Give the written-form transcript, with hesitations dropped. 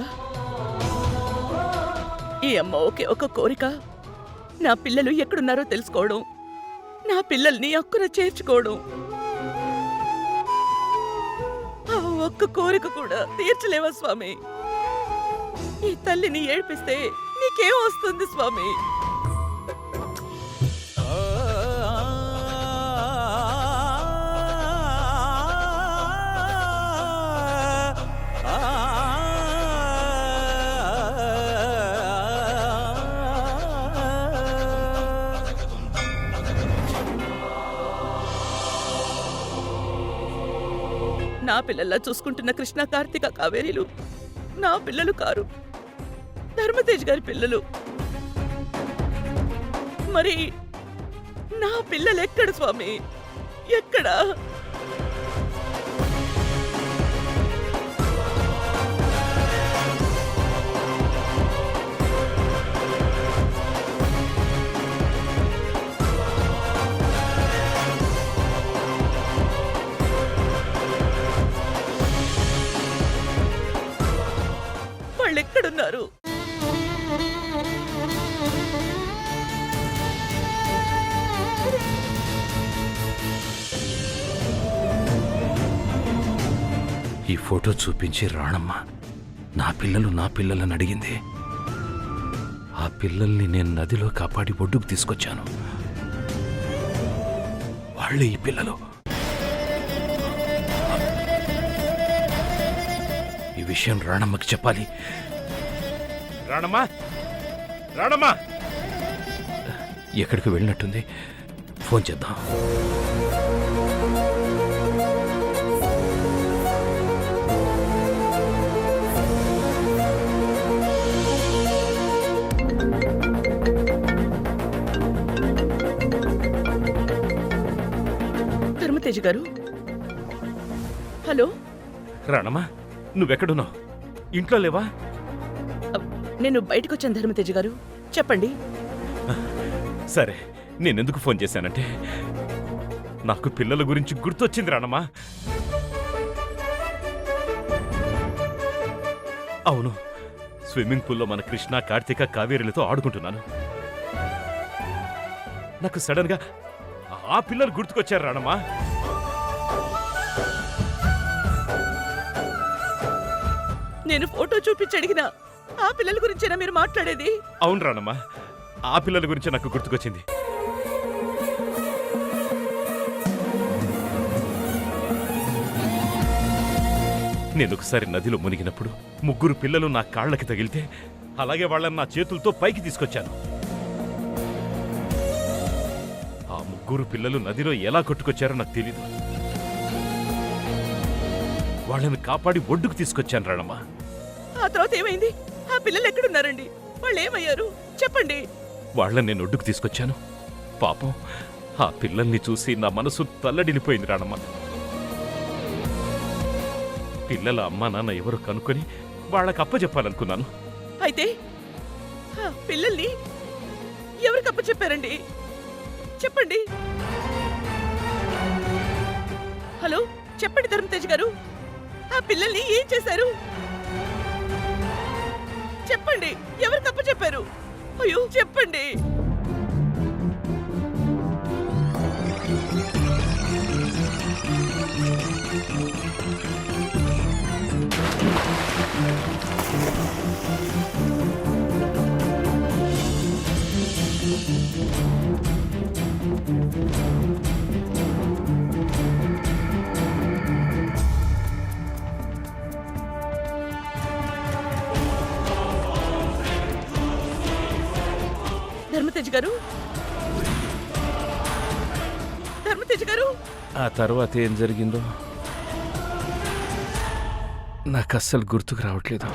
కదా. ఈ అమ్మ ఒకే ఒక కోరిక, నా పిల్లలు ఎక్కడున్నారో తెలుసుకోవడం, నా పిల్లల్ని అక్కున చేర్చుకోవడం. ఆ ఒక్క కోరిక కూడా తీర్చలేవా స్వామి? ఈ తల్లిని ఏడ్పిస్తే నీకేం వస్తుంది స్వామి? నా పిల్లల్లా చూసుకుంటున్న కృష్ణ, కార్తీక, కావేరీలు నా పిల్లలు కారు, ధర్మతేజ్ గారి పిల్లలు. మరి నా పిల్లలు ఎక్కడ స్వామి? ఎక్కడా? వాళ్ళెక్కడున్నారు? ఈ ఫోటో చూపించి రాణమ్మ నా పిల్లలని అడిగింది. ఆ పిల్లల్ని నేను నదిలో కాపాడి ఒడ్డుకు తీసుకొచ్చాను. వాళ్ళే ఈ పిల్లలు. ఈ విషయం రాణమ్మకి చెప్పాలి. రాణమ్మా, రాణమ్మా ఎక్కడికి వెళ్ళినట్టుంది, ఫోన్ చేద్దాం. ధర్మతేజ్ గారు, హలో. రాణమ్మా, నువ్వెక్కడున్నావు? ఇంట్లో లేవా? నేను బయటకొచ్చాను ధర్మతేజ్ గారు, చెప్పండి. సరే, నేనెందుకు ఫోన్ చేశానంటే నాకు పిల్లల గురించి గుర్తొచ్చింది రాణమ్మా. అవును, స్విమ్మింగ్ పూల్లో మన కృష్ణ, కార్తీక, కావేరీలతో ఆడుకుంటున్నాను. నాకు సడన్ గా ఆ పిల్లలు గుర్తుకొచ్చారు రాణమ్మా. నేను ఫోటో చూపించి అడిగినా ఆ పిల్లల గురించేనా మీరు మాట్లాడేది? అవును రాణమ్మా, ఆ పిల్లల గురించి నాకు గుర్తుకొచ్చింది. నేను ఒకసారి నదిలో మునిగినప్పుడు 3 పిల్లలు నా కాళ్ళకి తగిలితే అలాగే వాళ్ళని నా చేతులతో పైకి తీసుకొచ్చాను. ఆ 3 పిల్లలు నదిలో ఎలా కొట్టుకొచ్చారో నాకు తెలీదు. వాళ్ళని కాపాడి ఒడ్డుకు తీసుకొచ్చాను రాణమ్మా. ఆ తర్వాత ఏమైంది? ఆ పిల్లలు ఎక్కడున్నారండి? వాళ్ళు ఏమయ్యారు చెప్పండి. వాళ్ళని నేను ఒడ్డుకు తీసుకొచ్చాను. పాపం, ఆ పిల్లల్ని చూసి నా మనసు తల్లడిల్లిపోయింది రాణమ్మా. పిల్లల అమ్మా నాన్న ఎవరు కనుక్కొని వాళ్ళకి అప్పచెప్పాలనుకున్నాను. అయితే ఆ పిల్లల్ని ఎవరికి అప్పచెప్పారండి? చెప్పండి. హలో, చెప్పండి ధర్మతేజ్ గారు, ఆ పిల్లల్ని ఏం చేశారు? చెప్పండి, ఎవరికి అప్పచెప్పారు? అయ్యో చెప్పండి. ధర్మతేజ్ గారు, ధర్మతేజ్ గారు. ఆ తర్వాత ఏం జరిగిందో నాకు అస్సలు గుర్తుకు రావట్లేదు.